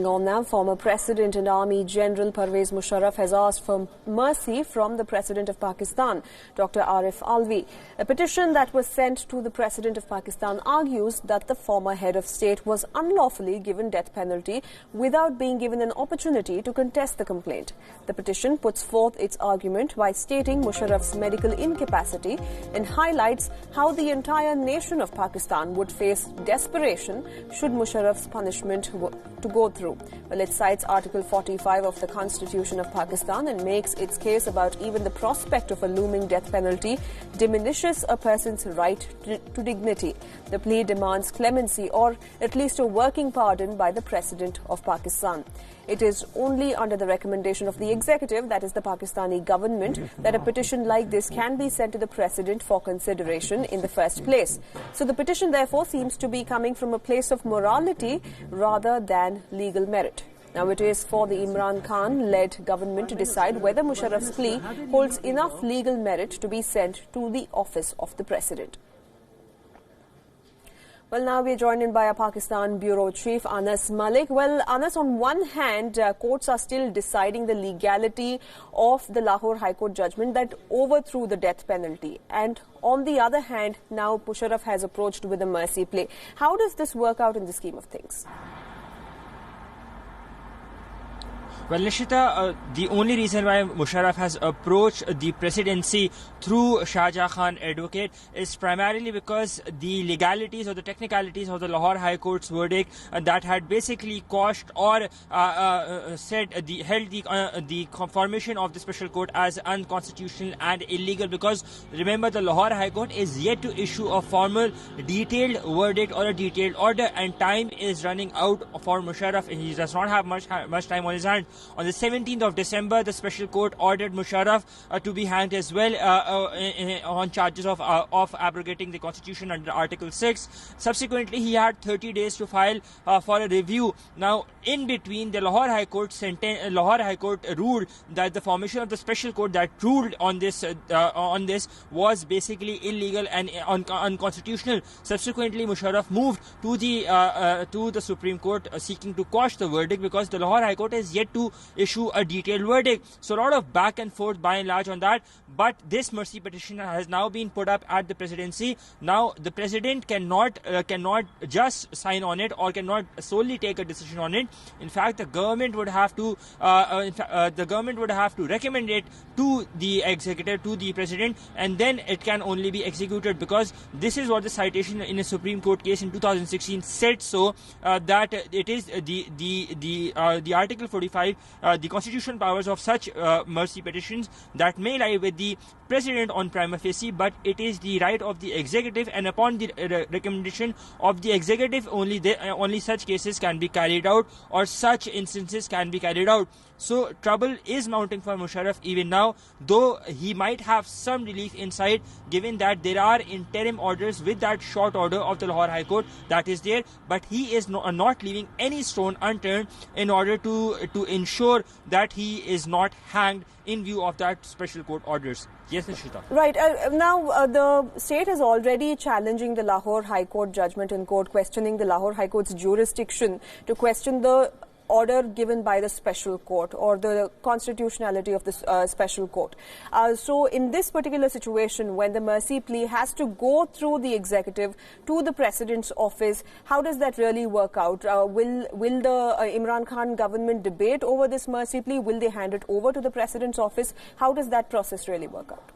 Moving on now, former President and Army General Pervez Musharraf has asked for mercy from the President of Pakistan, Dr Arif Alvi. A petition that was sent to the President of Pakistan argues that the former head of state was unlawfully given death penalty without being given an opportunity to contest the complaint. The petition puts forth its argument by stating Musharraf's medical incapacity and highlights how the entire nation of Pakistan would face desperation should Musharraf's punishment to go through. Well, it cites Article 45 of the Constitution of Pakistan and makes its case about even the prospect of a looming death penalty diminishes a person's right to dignity. The plea demands clemency or at least a working pardon by the President of Pakistan. It is only under the recommendation of the executive, that is the Pakistani government, that a petition like this can be sent to the President for consideration in the first place. So the petition therefore seems to be coming from a place of morality rather than legal merit. Now it is for the Imran Khan-led government to decide whether Musharraf's plea holds enough legal merit to be sent to the office of the President. Well, now we are joined in by our Pakistan Bureau Chief, Anas Malik. Well, Anas, on one hand, courts are still deciding the legality of the Lahore High Court judgment that overthrew the death penalty. And on the other hand, now Musharraf has approached with a mercy plea. How does this work out in the scheme of things? Well, Nishita, the only reason why Musharraf has approached the presidency through Shah Jahan Khan advocate is primarily because the legalities or the technicalities of the Lahore High Court's verdict that had basically quashed or held the formation of the special court as unconstitutional and illegal, because remember, the Lahore High Court is yet to issue a formal detailed verdict or a detailed order, and time is running out for Musharraf. He does not have much time on his hands. On the 17th of December, the special court ordered Musharraf to be hanged as well on charges of abrogating the constitution under Article 6. Subsequently, he had 30 days to file for a review. Now, in between, the Lahore High Court ruled that the formation of the special court that ruled on this was basically illegal and unconstitutional. Subsequently, Musharraf moved to the Supreme Court seeking to quash the verdict, because the Lahore High Court is yet to issue a detailed verdict. So a lot of back and forth by and large on that, but this mercy petition has now been put up at the presidency. Now the president cannot just sign on it or cannot solely take a decision on it. In fact, the government would have to recommend it to the executive, to the president, and then it can only be executed, because this is what the citation in a Supreme Court case in 2016 said, so that it is the Article 45, the constitutional powers of such mercy petitions that may lie with the president on prima facie, but it is the right of the executive, and upon the recommendation of the executive only such cases can be carried out, or such instances can be carried out. So trouble is mounting for Musharraf even now, though he might have some relief inside, given that there are interim orders with that short order of the Lahore High Court that is there, but he is not leaving any stone unturned in order to ensure that he is not hanged in view of that special court orders. Yes, Nishita. Right. Now, the state is already challenging the Lahore High Court judgment in court, questioning the Lahore High Court's jurisdiction to question the order given by the special court or the constitutionality of the special court. So in this particular situation, when the mercy plea has to go through the executive to the president's office, how does that really work out? Will the Imran Khan government debate over this mercy plea? Will they hand it over to the president's office? How does that process really work out?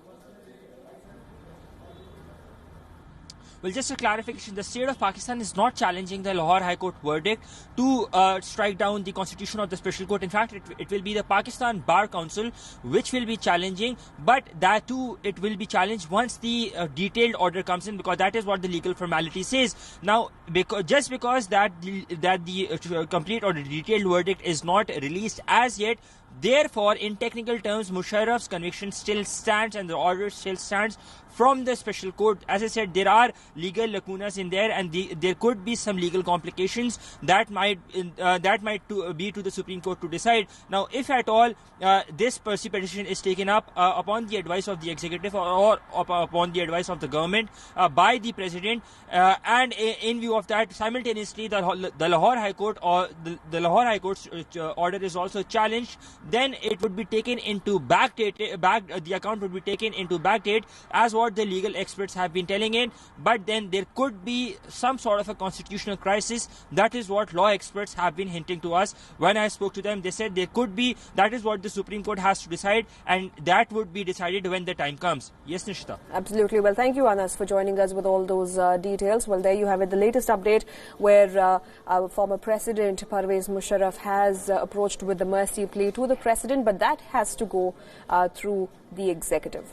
Well, just a clarification, the state of Pakistan is not challenging the Lahore High Court verdict to strike down the constitution of the special court. In fact, it will be the Pakistan Bar Council which will be challenging, but that too, it will be challenged once the detailed order comes in, because that is what the legal formality says. Now, just because the complete or the detailed verdict is not released as yet, therefore, in technical terms, Musharraf's conviction still stands and the order still stands from the special court. As I said, there are legal lacunas in there, and there could be some legal complications that might be to the Supreme Court to decide. Now, if at all this petition is taken up upon the advice of the executive or upon the advice of the government by the President, and in view of that, simultaneously the Lahore High Court or the Lahore High Court's order is also challenged, then it would be taken into the account would be taken into backdate, as what the legal experts have been telling it. But then there could be some sort of a constitutional crisis. That is what law experts have been hinting to us. When I spoke to them, they said there could be. That is what the Supreme Court has to decide, and that would be decided when the time comes. Yes, Nishita. Absolutely. Well, thank you, Anas, for joining us with all those details. Well, there you have it, the latest update where our former President Pervez Musharraf has approached with the mercy plea to the President, but that has to go through the executive.